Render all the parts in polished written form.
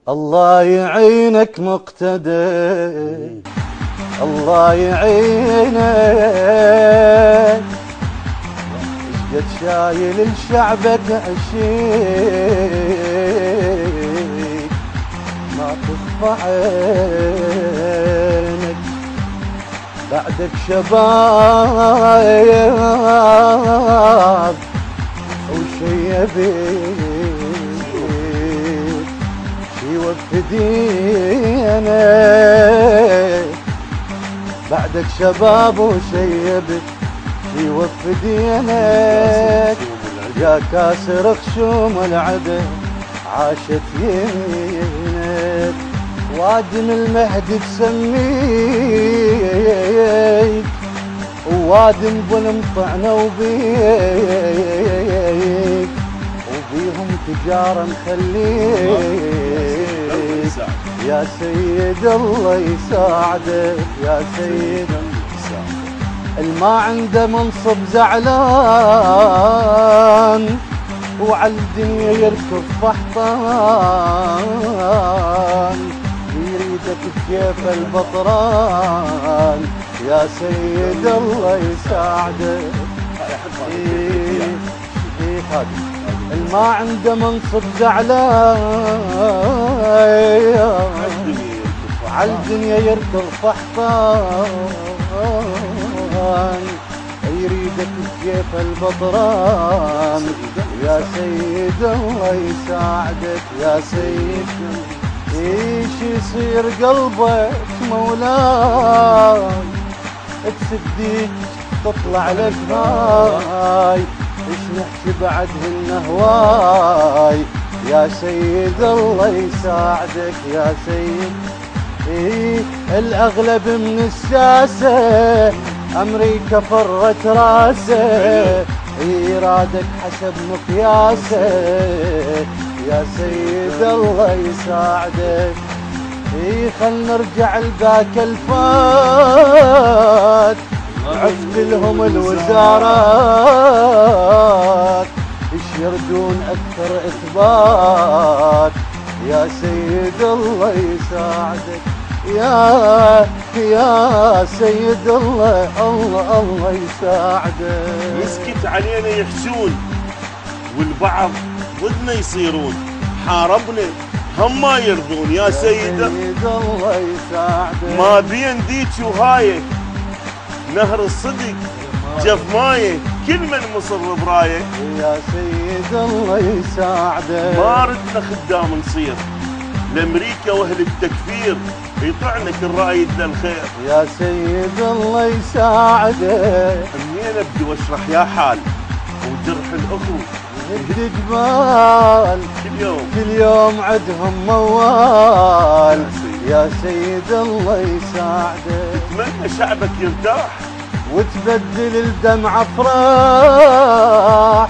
الله يعينك مقتدى، الله يعينك، اشقد شايل لشعبك عشيق ما تخفى عينك، بعدك شباب وشيبك شي وفدينك، بعدك شباب وشيبك شي وفدينك، يا كاسر خشوم العدل عاشت يمينك، وادم المهدي تسميك، ووادم ظلم طعنه وبيك، وبيهم تجارة نخليك، يا سيد الله يساعدك، يا سيد الما عنده منصب زعلان، وعلى الدنيا يركض فحطان، يريدك بكيف البطران، يا سيد الله يساعدك. الما عنده منصب زعلان، وعلى الدنيا يركض فحطان، يريدك بكيف البطران، يا سيد الله يساعدك، يا سيد. ايش يصير قلبك مولاي، تسديك تطلع لك هاي، ايش نحكي بعدهن هواي، يا سيد الله يساعدك، يا سيد. ايه الاغلب من الساسة امريكا فرت راسه، ايرادك حسب مقياسه، يا سيد الله يساعدك. اي خل نرجع لذاك الفات، عفت لهم الوزارات، ايش يردون اكثر اثبات، يا سيد الله يساعدك، يا سيد الله الله يساعدك. مسكت علينا يحجون والبعض ضدنا يصيرون، حاربنا هم ما يرضون، يا سيد الله يساعدك. ما بين ديك وهايه نهر الصدق جف مايه، كل من مصر برايه، يا سيد الله يساعدك. ما ردنا خدام نصير لامريكا واهل التكفير، يطعنك الرايد للخير، يا سيد الله يساعدك. منين ابدي واشرح يا حال وجرح الاخو يهد جبال، كل يوم عدهم موال، يا سيد الله يساعدك. اتمنى شعبك يرتاح وتبدل الدمع افراح،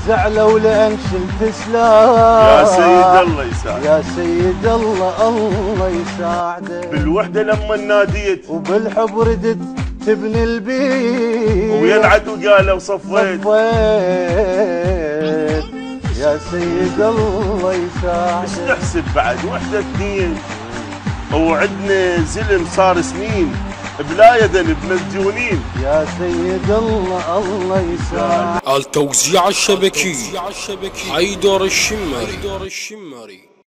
زعلوا لان شلت سلاح، يا سيد الله يساعدك، يا سيد الله يساعدك. بالوحده لما ناديت وبالحب ردت تبني البيت، ويا العدو قالوا صفيت، يا سيد الله يساعدك. ايش نحسب بعد وحده اثنين، وعدنا زلم صار سنين بلا يدن بمسجونين، يا سيد الله يساعدك. التوزيع الشبكي حيدر الشمري.